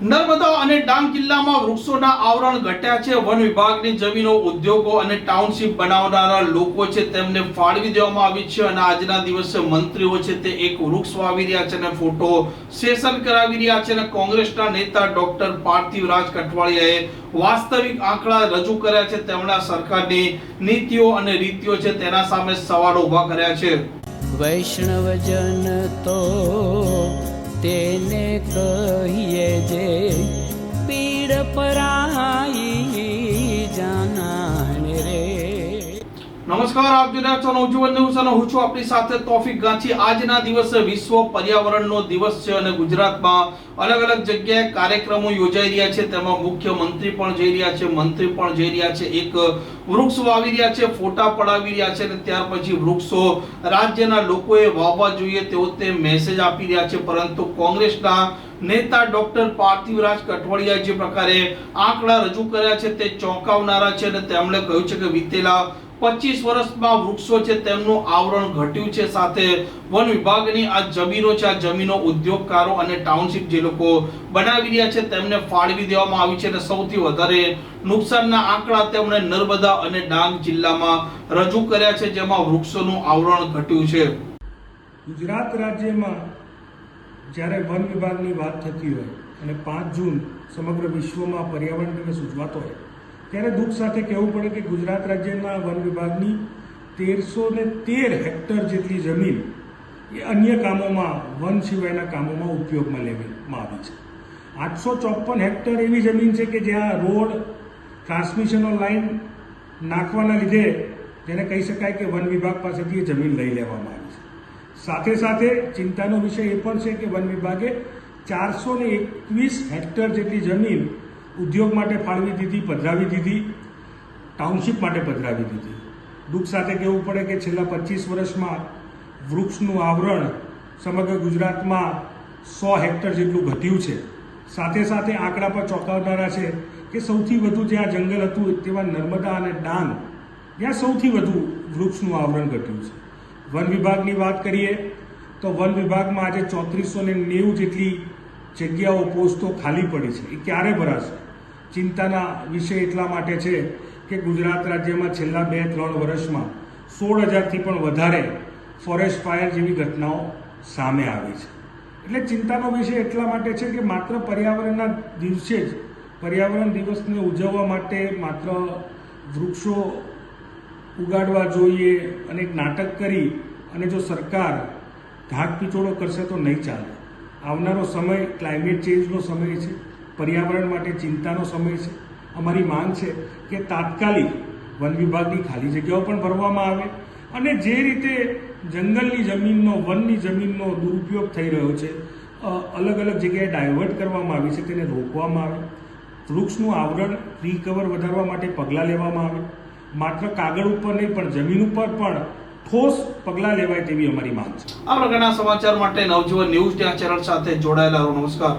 નર્મદા અને ડાંગ જિલ્લામાં વૃક્ષોના આવરણ ઘટ્યા છે। વન વિભાગની જમીનો ઉદ્યોગો અને ટાઉનશીપ બનાવનારા લોકો છે તેમને ફાળવી દેવામાં આવી છે અને આજના દિવસે મંત્રીઓ છે તે એક વૃક્ષ વાવી રહ્યા છે અને ફોટો સેશન કરાવી રહ્યા છે અને કોંગ્રેસના નેતા ડોક્ટર પાર્થિવરાજ કઠવાળિયાએ વાસ્તવિક આંકડા રજૂ કર્યા છે। તેમણે સરકારની નીતિઓ અને રીતિઓ છે તેના સામે સવાલો ઊભા કર્યા છે। વૈષ્ણવજન તો તેને કહીએ જે પીડ પરાઈ જાનાને રે। નમસ્કાર, આપ જોઈ રહ્યા છો નવજીવન ન્યૂઝ અને હું છું આપની સાથે તોફિક ગાંચી। આજના દિવસે વિશ્વ પર્યાવરણનો દિવસ છે અને ગુજરાતમાં અલગ અલગ જગ્યાએ કાર્યક્રમો યોજાઈ રહ્યા છે। તેમાં મુખ્યમંત્રી પણ જઈ રહ્યા છે, મંત્રી પણ જઈ રહ્યા છે, એક વૃક્ષ વાવી રહ્યા છે, ફોટા પડાવી રહ્યા છે અને ત્યાર પછી વૃક્ષો રાજ્યના લોકોએ વાવવા જોઈએ તેવો તે મેસેજ આપી રહ્યા છે। પરંતુ કોંગ્રેસના નેતા ડોક્ટર પાર્થિવરાજ કઠવાળિયાએ જે પ્રકારે આંકડા રજૂ કર્યા છે તે ચોંકાવનારા છે અને તેમણે કહ્યું છે કે વીતેલા 25 વર્ષમાં વૃક્ષો છે તેમનું આવરણ ઘટ્યું છે। સાથે વન વિભાગની આ જમીનો છે, આ જમીનો ઉદ્યોગકારો અને ટાઉનશીપ જે લોકો બનાવી રહ્યા છે તેમને ફાળવી દેવામાં આવી છે અને સૌથી વધારે નુકસાનના આંકડા તેમણે નર્મદા અને ડાંગ જિલ્લામાં રજૂ કર્યા છે, જેમાં વૃક્ષોનું આવરણ ઘટ્યું છે। ગુજરાત રાજ્યમાં જ્યારે વન વિભાગની વાત થતી હોય અને 5 જૂન સમગ્ર વિશ્વમાં પર્યાવરણ દિવસ ઉજવાતો હોય ત્યારે દુઃખ સાથે કહેવું પડે કે ગુજરાત રાજ્યના વન વિભાગની 1313 હેક્ટર જેટલી જમીન એ અન્ય કામોમાં, વન સિવાયના કામોમાં ઉપયોગમાં લેવામાં આવી છે। 854 હેક્ટર એવી જમીન છે કે જ્યાં રોડ, ટ્રાન્સમિશનો લાઇન નાખવાના લીધે જેને કહી શકાય કે વન વિભાગ પાસેથી એ જમીન લઈ લેવામાં આવી છે। સાથે સાથે ચિંતાનો વિષય એ પણ છે કે વન વિભાગે 421 હેક્ટર જેટલી જમીન ઉદ્યોગ માટે ફાળવી દીધી, પધરાવી દીધી, ટાઉનશીપ માટે પધરાવી દીધી। દુઃખ સાથે કહેવું પડે કે છેલ્લા 25 વર્ષમાં વૃક્ષનું આવરણ સમગ્ર ગુજરાતમાં 100 હેક્ટર જેટલું ઘટ્યું છે। સાથે સાથે આંકડા પર ચોંકાવનારા છે કે સૌથી વધુ જ્યાં જંગલ હતું તેવા નર્મદા અને ડાંગ ત્યાં સૌથી વધુ વૃક્ષનું આવરણ ઘટ્યું છે। વન વિભાગની વાત કરીએ તો વન વિભાગમાં આજે 3490 જેટલી જગ્યાઓ, પોસ્ટો ખાલી પડી છે। એ ક્યારે ભરાશે? ચિંતાના વિષય એટલા માટે છે કે ગુજરાત રાજ્યમાં છેલ્લા 2-3 વર્ષમાં 16,000થી પણ વધારે ફોરેસ્ટ ફાયર જેવી ઘટનાઓ સામે આવી છે। એટલે ચિંતાનો વિષય એટલા માટે છે કે માત્ર પર્યાવરણના દિવસે જ, પર્યાવરણ દિવસને ઉજવવા માટે માત્ર વૃક્ષો ઉગાડવા જોઈએ અને એક નાટક કરી અને જો સરકાર ઢાક પિચોડો કરશે તો નહીં ચાલે। આવનારો સમય ક્લાઇમેટ ચેન્જનો સમય છે, પર્યાવરણ માટે ચિંતાનો સમય છે। અમારી માંગ છે કે તાત્કાલિક વન વિભાગની ખાલી જગ્યાઓ પણ ભરવામાં આવે અને જે રીતે જંગલની જમીનનો, વનની જમીનનો દુરુપયોગ થઈ રહ્યો છે, અલગ અલગ જગ્યાએ ડાયવર્ટ કરવામાં આવી છે, તેને રોકવામાં આવે। વૃક્ષનું આવરણ, ટ્રી કવર વધારવા માટે પગલાં લેવામાં આવે। માત્ર કાગળ ઉપર નહીં પણ જમીન ઉપર પણ ઠોસ પગલાં લેવાય તેવી અમારી માંગ છે। આ પ્રકારના સમાચાર માટે નવજીવન ન્યૂઝ ચેનલ સાથે જોડાયેલા રહો। નમસ્કાર।